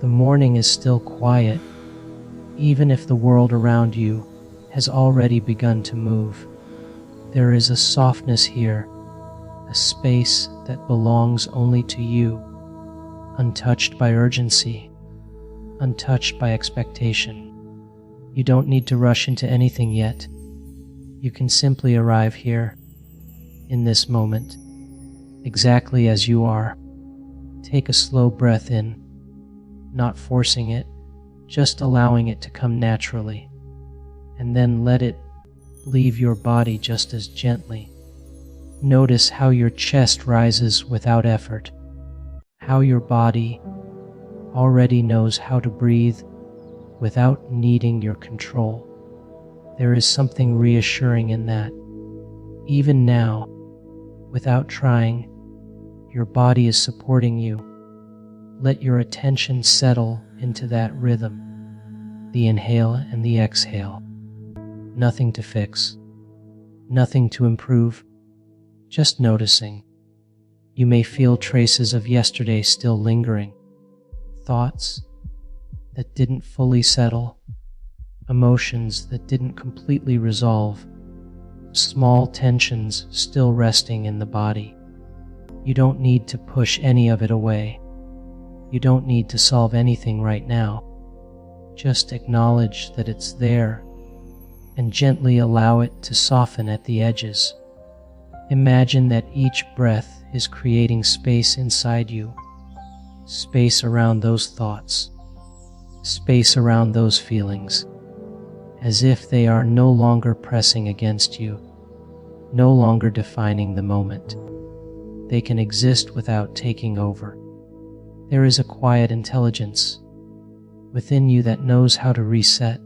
The morning is still quiet, even if the world around you has already begun to move. There is a softness here, a space that belongs only to you, untouched by urgency, untouched by expectation. You don't need to rush into anything yet. You can simply arrive here, in this moment, exactly as you are. Take a slow breath in, not forcing it, just allowing it to come naturally, and then let it leave your body just as gently. Notice how your chest rises without effort, how your body already knows how to breathe without needing your control. There is something reassuring in that. Even now, without trying, your body is supporting you. Let your attention settle into that rhythm, the inhale and the exhale. Nothing to fix, nothing to improve, just noticing. You may feel traces of yesterday still lingering, thoughts that didn't fully settle, emotions that didn't completely resolve, small tensions still resting in the body. You don't need to push any of it away. You don't need to solve anything right now. Just acknowledge that it's there and gently allow it to soften at the edges. Imagine that each breath is creating space inside you, space around those thoughts, space around those feelings, as if they are no longer pressing against you, no longer defining the moment. They can exist without taking over. There is a quiet intelligence within you that knows how to reset,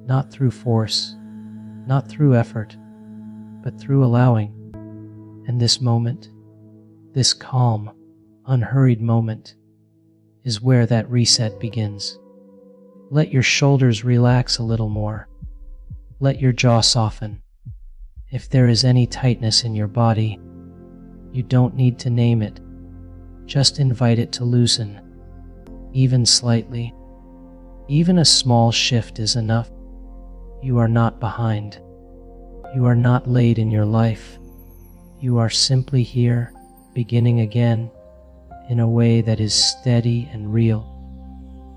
not through force, not through effort, but through allowing. And this moment, this calm, unhurried moment, is where that reset begins. Let your shoulders relax a little more. Let your jaw soften. If there is any tightness in your body, you don't need to name it. Just invite it to loosen, even slightly. Even a small shift is enough. You are not behind. You are not late in your life. You are simply here, beginning again, in a way that is steady and real.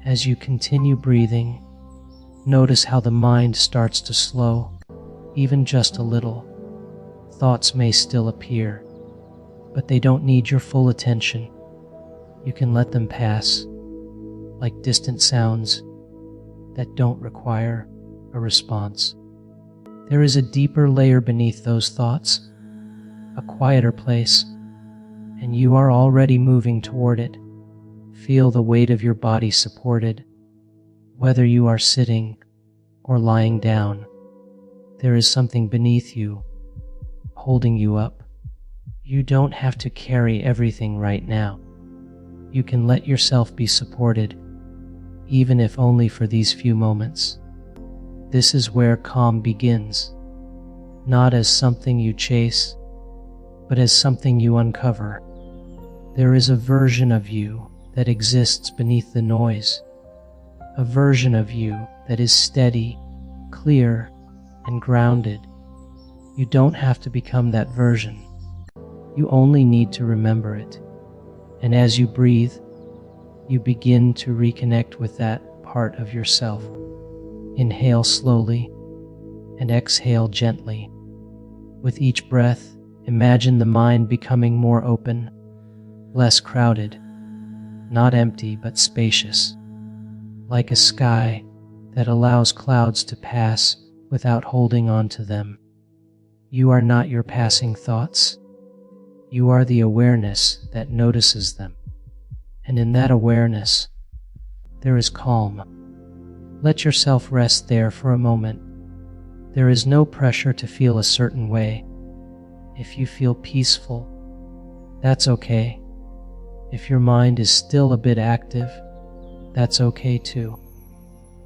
As you continue breathing, notice how the mind starts to slow, even just a little. Thoughts may still appear, but they don't need your full attention. You can let them pass, like distant sounds that don't require a response. There is a deeper layer beneath those thoughts, a quieter place, and you are already moving toward it. Feel the weight of your body supported, whether you are sitting or lying down. There is something beneath you, holding you up. You don't have to carry everything right now. You can let yourself be supported, even if only for these few moments. This is where calm begins, not as something you chase, but as something you uncover. There is a version of you that exists beneath the noise, a version of you that is steady, clear, and grounded. You don't have to become that version. You only need to remember it. And as you breathe, you begin to reconnect with that part of yourself. Inhale slowly and exhale gently. With each breath, imagine the mind becoming more open, less crowded, not empty but spacious, like a sky that allows clouds to pass without holding on to them. You are not your passing thoughts. You are the awareness that notices them. And in that awareness, there is calm. Let yourself rest there for a moment. There is no pressure to feel a certain way. If you feel peaceful, that's okay. If your mind is still a bit active, that's okay too.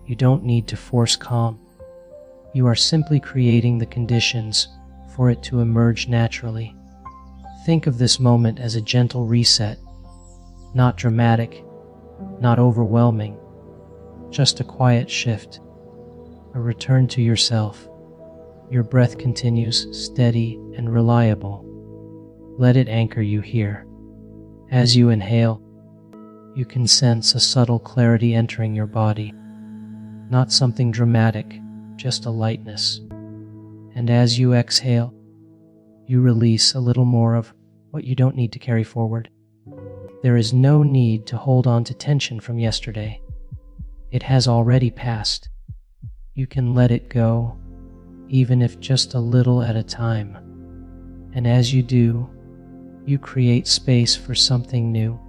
You don't need to force calm. You are simply creating the conditions for it to emerge naturally. Think of this moment as a gentle reset, not dramatic, not overwhelming, just a quiet shift, a return to yourself. Your breath continues steady and reliable. Let it anchor you here. As you inhale, you can sense a subtle clarity entering your body, not something dramatic, just a lightness. And as you exhale, you release a little more of what you don't need to carry forward. There is no need to hold on to tension from yesterday. It has already passed. You can let it go, even if just a little at a time. And as you do, you create space for something new.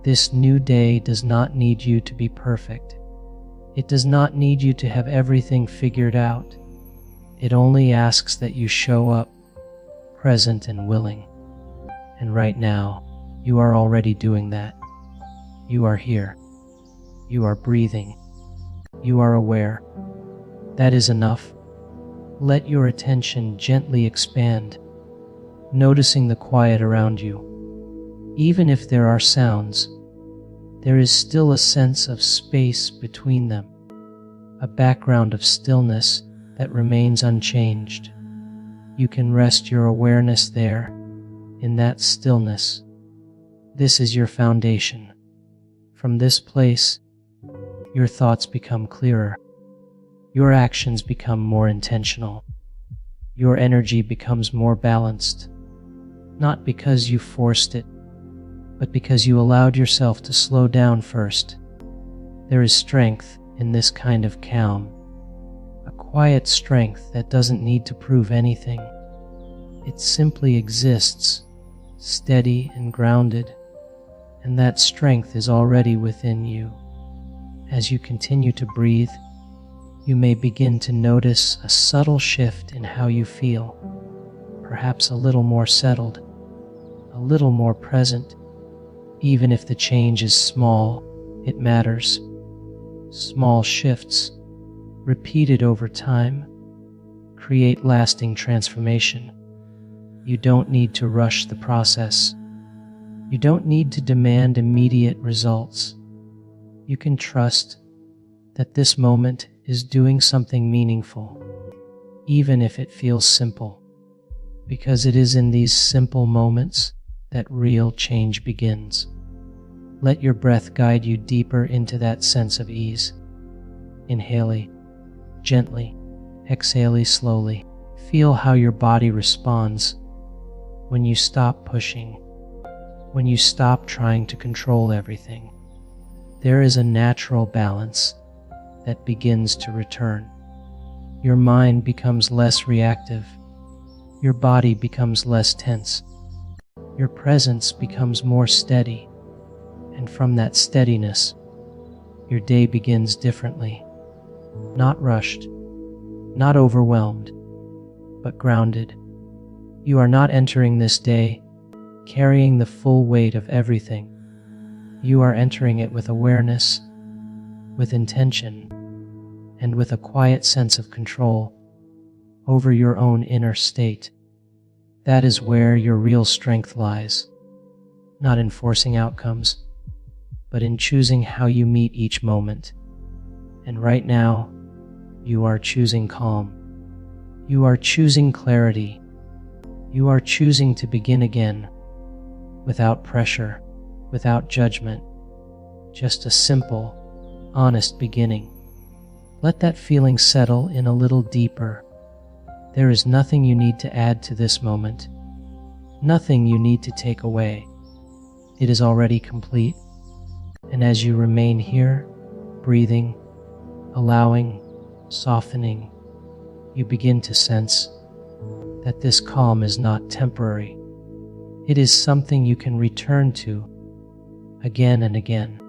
This new day does not need you to be perfect. It does not need you to have everything figured out. It only asks that you show up, present and willing. And right now, you are already doing that. You are here. You are breathing. You are aware. That is enough. Let your attention gently expand, noticing the quiet around you. Even if there are sounds, there is still a sense of space between them, a background of stillness that remains unchanged. You can rest your awareness there, in that stillness. This is your foundation. From this place, your thoughts become clearer. Your actions become more intentional. Your energy becomes more balanced, not because you forced it, but because you allowed yourself to slow down first. There is strength in this kind of calm, a quiet strength that doesn't need to prove anything. It simply exists, steady and grounded, and that strength is already within you. As you continue to breathe, you may begin to notice a subtle shift in how you feel, perhaps a little more settled, a little more present. Even if the change is small, it matters. Small shifts, repeated over time, create lasting transformation. You don't need to rush the process. You don't need to demand immediate results. You can trust that this moment is doing something meaningful, even if it feels simple, because it is in these simple moments that real change begins. Let your breath guide you deeper into that sense of ease. Inhale gently, exhale slowly. Feel how your body responds when you stop pushing, when you stop trying to control everything. There is a natural balance that begins to return. Your mind becomes less reactive. Your body becomes less tense. Your presence becomes more steady. And from that steadiness, your day begins differently. Not rushed, not overwhelmed, but grounded. You are not entering this day carrying the full weight of everything. You are entering it with awareness, with intention, and with a quiet sense of control over your own inner state. That is where your real strength lies, not in forcing outcomes, but in choosing how you meet each moment. And right now, you are choosing calm. You are choosing clarity. You are choosing to begin again, without pressure, without judgment, just a simple, honest beginning. Let that feeling settle in a little deeper. There is nothing you need to add to this moment, nothing you need to take away. It is already complete. And as you remain here, breathing, allowing, softening, you begin to sense that this calm is not temporary. It is something you can return to again and again.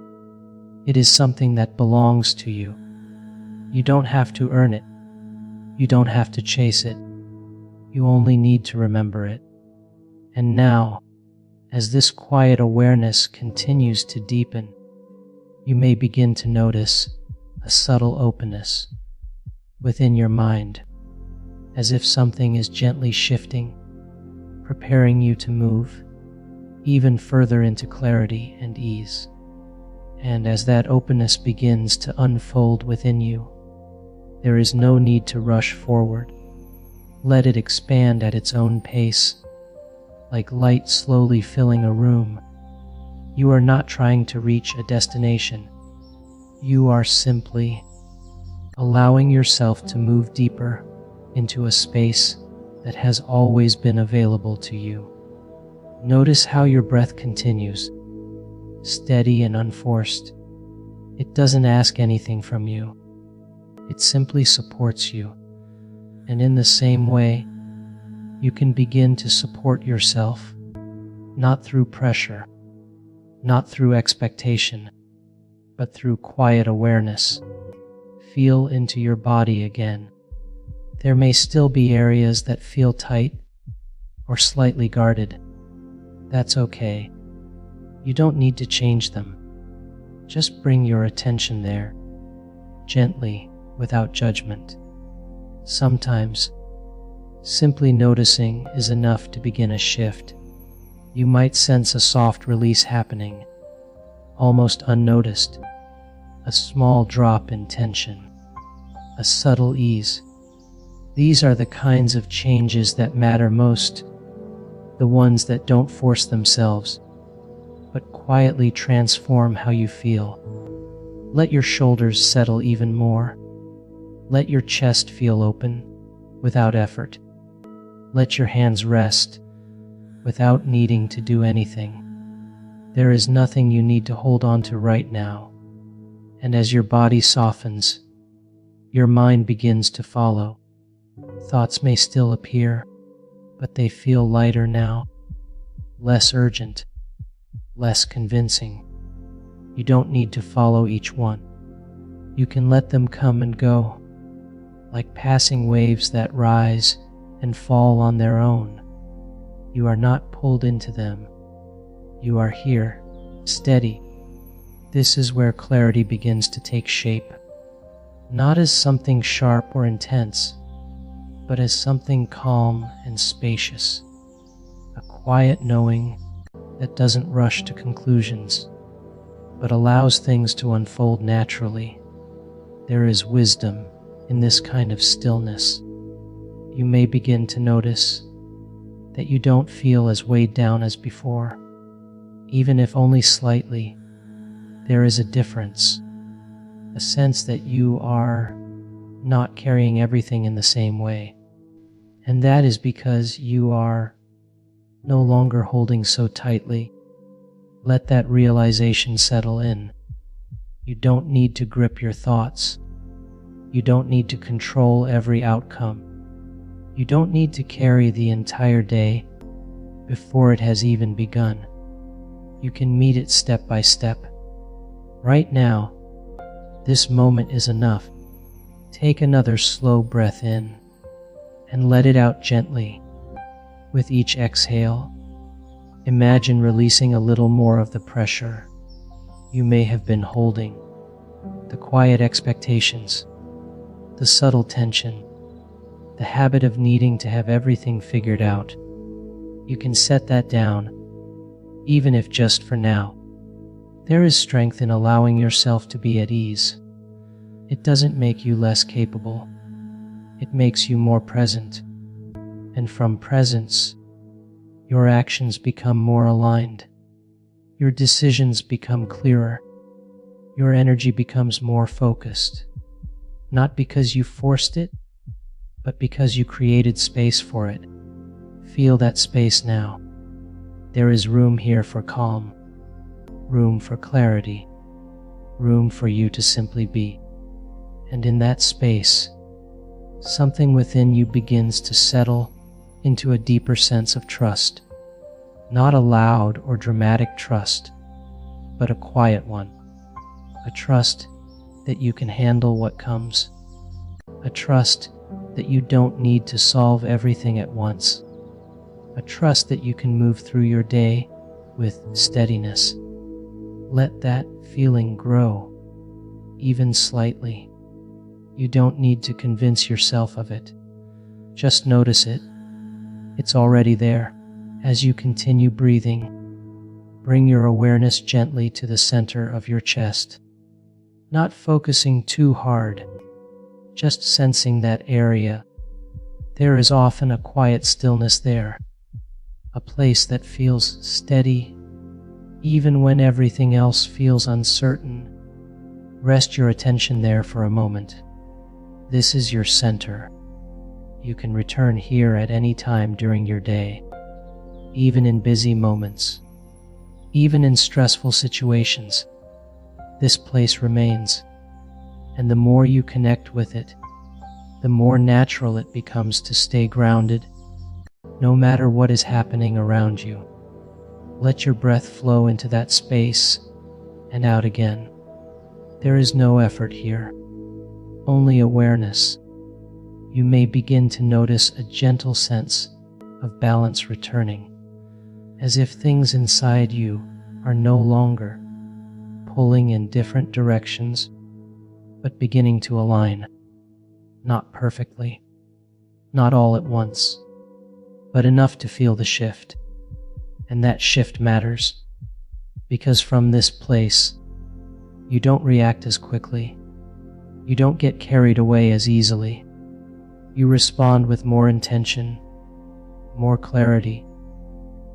It is something that belongs to you. You don't have to earn it. You don't have to chase it. You only need to remember it. And now, as this quiet awareness continues to deepen, you may begin to notice a subtle openness within your mind, as if something is gently shifting, preparing you to move even further into clarity and ease. And as that openness begins to unfold within you, there is no need to rush forward. Let it expand at its own pace, like light slowly filling a room. You are not trying to reach a destination. You are simply allowing yourself to move deeper into a space that has always been available to you. Notice how your breath continues, steady and unforced. It doesn't ask anything from you. It simply supports you. And in the same way, you can begin to support yourself, not through pressure, not through expectation, but through quiet awareness. Feel into your body again. There may still be areas that feel tight or slightly guarded. That's okay. You don't need to change them. Just bring your attention there, gently, without judgment. Sometimes, simply noticing is enough to begin a shift. You might sense a soft release happening, almost unnoticed, a small drop in tension, a subtle ease. These are the kinds of changes that matter most, the ones that don't force themselves, but quietly transform how you feel. Let your shoulders settle even more. Let your chest feel open without effort. Let your hands rest without needing to do anything. There is nothing you need to hold on to right now. And as your body softens, your mind begins to follow. Thoughts may still appear, but they feel lighter now, less urgent, less convincing. You don't need to follow each one. You can let them come and go, like passing waves that rise and fall on their own. You are not pulled into them. You are here, steady. This is where clarity begins to take shape, not as something sharp or intense, but as something calm and spacious, a quiet knowing that doesn't rush to conclusions, but allows things to unfold naturally. There is wisdom in this kind of stillness. You may begin to notice that you don't feel as weighed down as before. Even if only slightly, there is a difference, a sense that you are not carrying everything in the same way. And that is because you are no longer holding so tightly. Let that realization settle in. You don't need to grip your thoughts. You don't need to control every outcome. You don't need to carry the entire day before it has even begun. You can meet it step by step. Right now, this moment is enough. Take another slow breath in and let it out gently. With each exhale, imagine releasing a little more of the pressure you may have been holding, the quiet expectations, the subtle tension, the habit of needing to have everything figured out. You can set that down, even if just for now. There is strength in allowing yourself to be at ease. It doesn't make you less capable. It makes you more present. And from presence, your actions become more aligned. Your decisions become clearer. Your energy becomes more focused. Not because you forced it, but because you created space for it. Feel that space now. There is room here for calm, room for clarity, room for you to simply be. And in that space, something within you begins to settle into a deeper sense of trust. Not a loud or dramatic trust, but a quiet one. A trust that you can handle what comes. A trust that you don't need to solve everything at once. A trust that you can move through your day with steadiness. Let that feeling grow, even slightly. You don't need to convince yourself of it. Just notice it. It's already there. As you continue breathing, Bring your awareness gently to the center of your chest, not focusing too hard, just sensing that area. There is often a quiet stillness there, a place that feels steady, even when everything else feels uncertain. Rest your attention there for a moment. This is your center. You can return here at any time during your day, even in busy moments, even in stressful situations. This place remains, and the more you connect with it, the more natural it becomes to stay grounded, no matter what is happening around you. Let your breath flow into that space and out again. There is no effort here, only awareness. You may begin to notice a gentle sense of balance returning, as if things inside you are no longer pulling in different directions, but beginning to align. Not perfectly, not all at once, but enough to feel the shift. And that shift matters, because from this place, you don't react as quickly. You don't get carried away as easily. You respond with more intention, more clarity,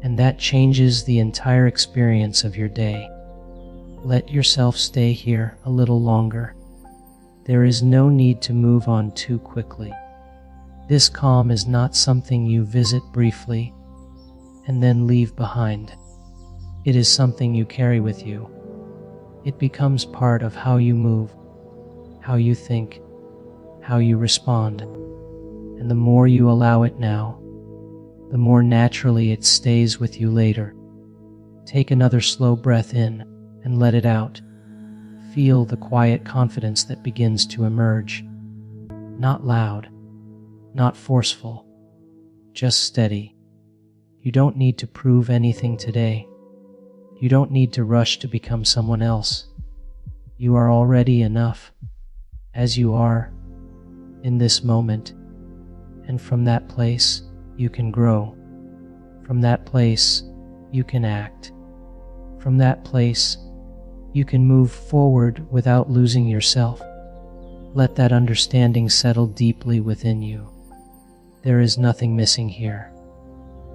and that changes the entire experience of your day. Let yourself stay here a little longer. There is no need to move on too quickly. This calm is not something you visit briefly and then leave behind. It is something you carry with you. It becomes part of how you move, how you think, how you respond. And the more you allow it now, the more naturally it stays with you later. Take another slow breath in and let it out. Feel the quiet confidence that begins to emerge. Not loud, not forceful, just steady. You don't need to prove anything today. You don't need to rush to become someone else. You are already enough, as you are, in this moment. And from that place, you can grow. From that place, you can act. From that place, you can move forward without losing yourself. Let that understanding settle deeply within you. There is nothing missing here.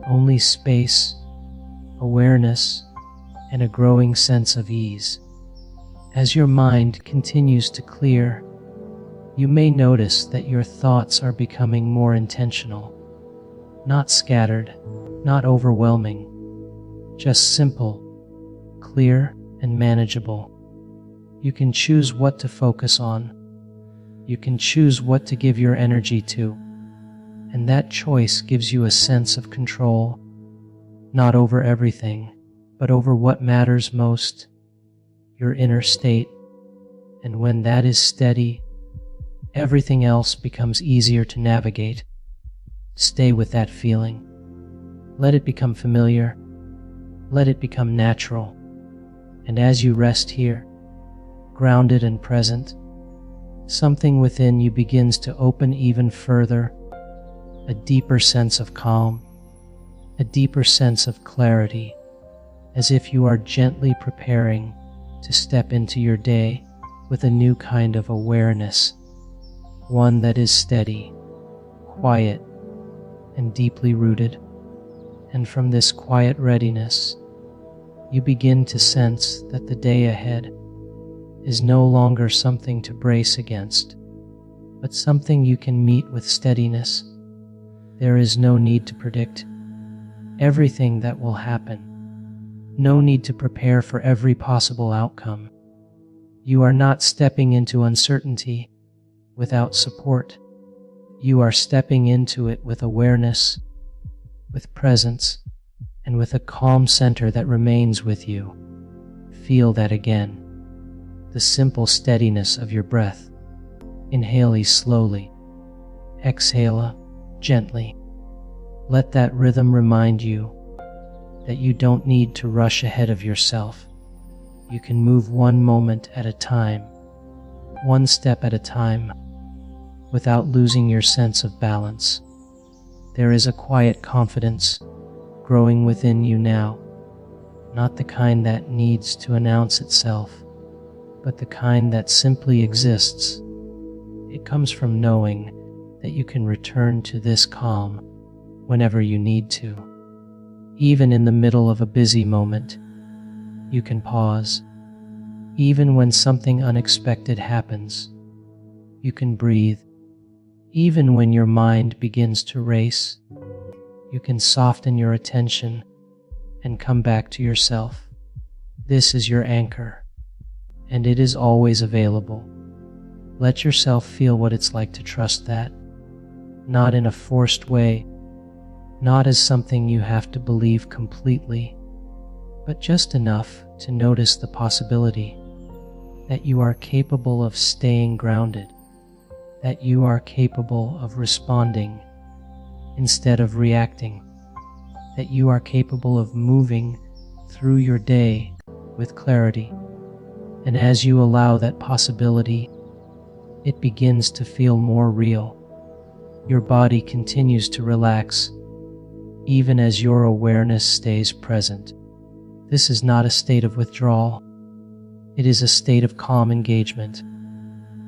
Only space, awareness, and a growing sense of ease. As your mind continues to clear, you may notice that your thoughts are becoming more intentional. Not scattered, not overwhelming, just simple, clear, and manageable. You can choose what to focus on. You can choose what to give your energy to. And that choice gives you a sense of control, not over everything, but over what matters most, your inner state. And when that is steady, everything else becomes easier to navigate. Stay with that feeling. Let it become familiar. Let it become natural. And as you rest here, grounded and present, something within you begins to open even further, a deeper sense of calm, a deeper sense of clarity, as if you are gently preparing to step into your day with a new kind of awareness, one that is steady, quiet, and deeply rooted. And from this quiet readiness, you begin to sense that the day ahead is no longer something to brace against, but something you can meet with steadiness. There is no need to predict everything that will happen, no need to prepare for every possible outcome. You are not stepping into uncertainty without support. You are stepping into it with awareness, with presence, and with a calm center that remains with you. Feel that again. The simple steadiness of your breath. Inhale slowly. Exhale gently. Let that rhythm remind you that you don't need to rush ahead of yourself. You can move one moment at a time, one step at a time, without losing your sense of balance. There is a quiet confidence growing within you now, not the kind that needs to announce itself, but the kind that simply exists. It comes from knowing that you can return to this calm whenever you need to. Even in the middle of a busy moment, you can pause. Even when something unexpected happens, you can breathe. Even when your mind begins to race, you can soften your attention and come back to yourself. This is your anchor, and it is always available. Let yourself feel what it's like to trust that, not in a forced way, not as something you have to believe completely, but just enough to notice the possibility that you are capable of staying grounded, that you are capable of responding instead of reacting, that you are capable of moving through your day with clarity. And as you allow that possibility, it begins to feel more real. Your body continues to relax, even as your awareness stays present. This is not a state of withdrawal. It is a state of calm engagement.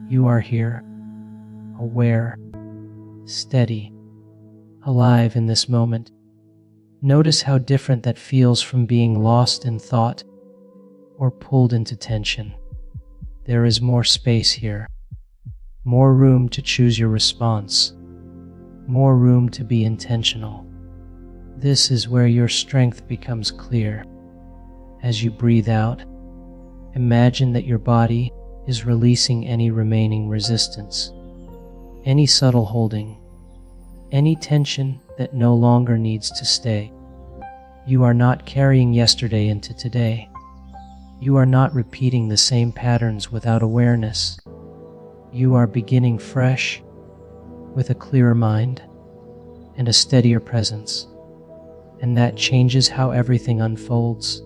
You are here, aware, steady, alive in this moment. Notice how different that feels from being lost in thought or pulled into tension. There is more space here, more room to choose your response, more room to be intentional. This is where your strength becomes clear. As you breathe out, imagine that your body is releasing any remaining resistance, any subtle holding, any tension that no longer needs to stay. You are not carrying yesterday into today. You are not repeating the same patterns without awareness. You are beginning fresh, with a clearer mind and a steadier presence, and that changes how everything unfolds.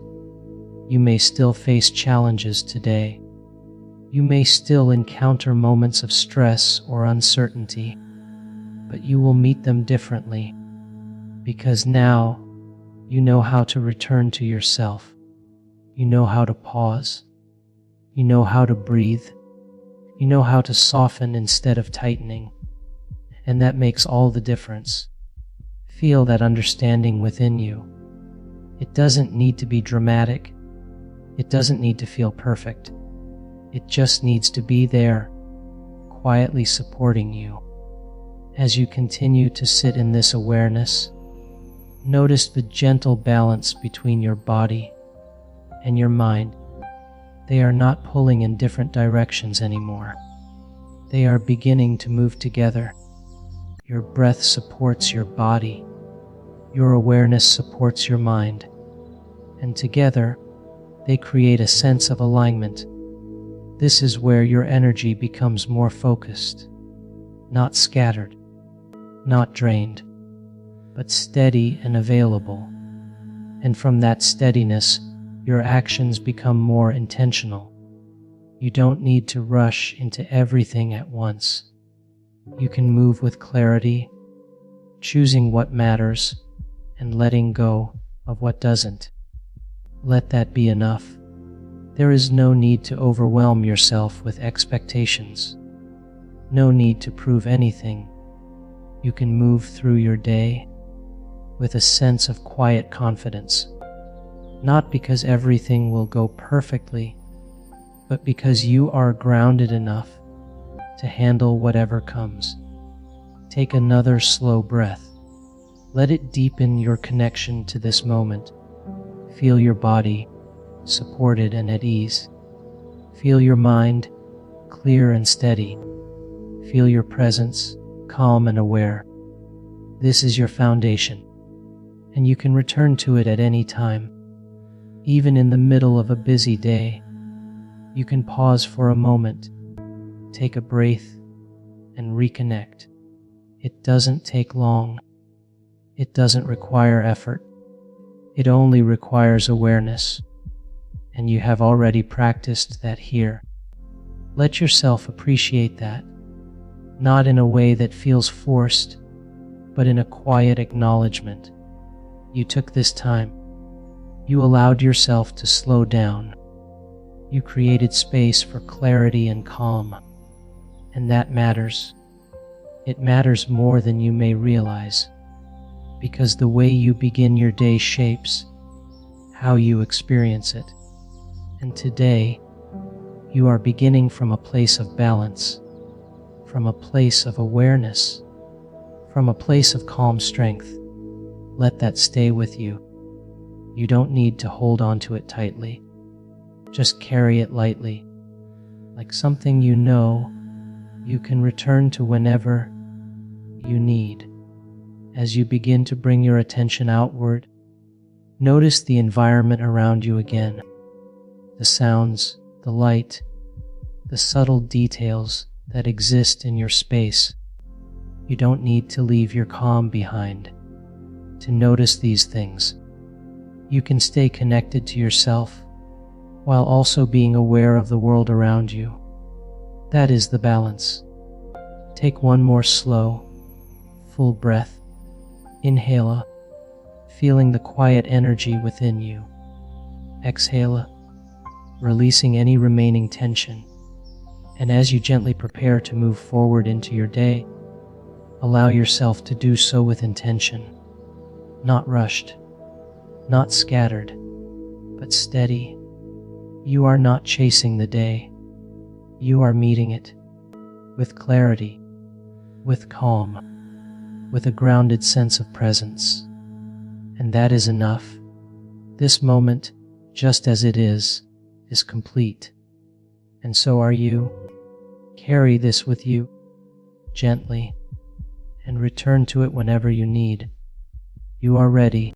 You may still face challenges today. You may still encounter moments of stress or uncertainty, but you will meet them differently, because now you know how to return to yourself. You know how to pause. You know how to breathe. You know how to soften instead of tightening. And that makes all the difference. Feel that understanding within you. It doesn't need to be dramatic. It doesn't need to feel perfect. It just needs to be there, quietly supporting you. As you continue to sit in this awareness, notice the gentle balance between your body and your mind. They are not pulling in different directions anymore. They are beginning to move together. Your breath supports your body. Your awareness supports your mind. And together, they create a sense of alignment. This is where your energy becomes more focused, not scattered, not drained, but steady and available. And from that steadiness, your actions become more intentional. You don't need to rush into everything at once. You can move with clarity, choosing what matters and letting go of what doesn't. Let that be enough. There is no need to overwhelm yourself with expectations. No need to prove anything. You can move through your day with a sense of quiet confidence, not because everything will go perfectly, but because you are grounded enough to handle whatever comes. Take another slow breath. Let it deepen your connection to this moment. Feel your body supported and at ease. Feel your mind clear and steady. Feel your presence calm and aware. This is your foundation, and you can return to it at any time. Even in the middle of a busy day, you can pause for a moment, take a breath, and reconnect. It doesn't take long. It doesn't require effort. It only requires awareness. And you have already practiced that here. Let yourself appreciate that, not in a way that feels forced, but in a quiet acknowledgement. You took this time. You allowed yourself to slow down. You created space for clarity and calm. And that matters. It matters more than you may realize, because the way you begin your day shapes how you experience it. And today, you are beginning from a place of balance, from a place of awareness, from a place of calm strength. Let that stay with you. You don't need to hold on to it tightly. Just carry it lightly, like something you know you can return to whenever you need. As you begin to bring your attention outward, notice the environment around you again. The sounds, the light, the subtle details that exist in your space. You don't need to leave your calm behind to notice these things. You can stay connected to yourself while also being aware of the world around you. That is the balance. Take one more slow, full breath. Inhale, feeling the quiet energy within you. Exhale, releasing any remaining tension. And as you gently prepare to move forward into your day, allow yourself to do so with intention, not rushed, not scattered, but steady. You are not chasing the day. You are meeting it with clarity, with calm, with a grounded sense of presence. And that is enough. This moment, just as it is complete. And so are you. Carry this with you gently and return to it whenever you need. You are ready.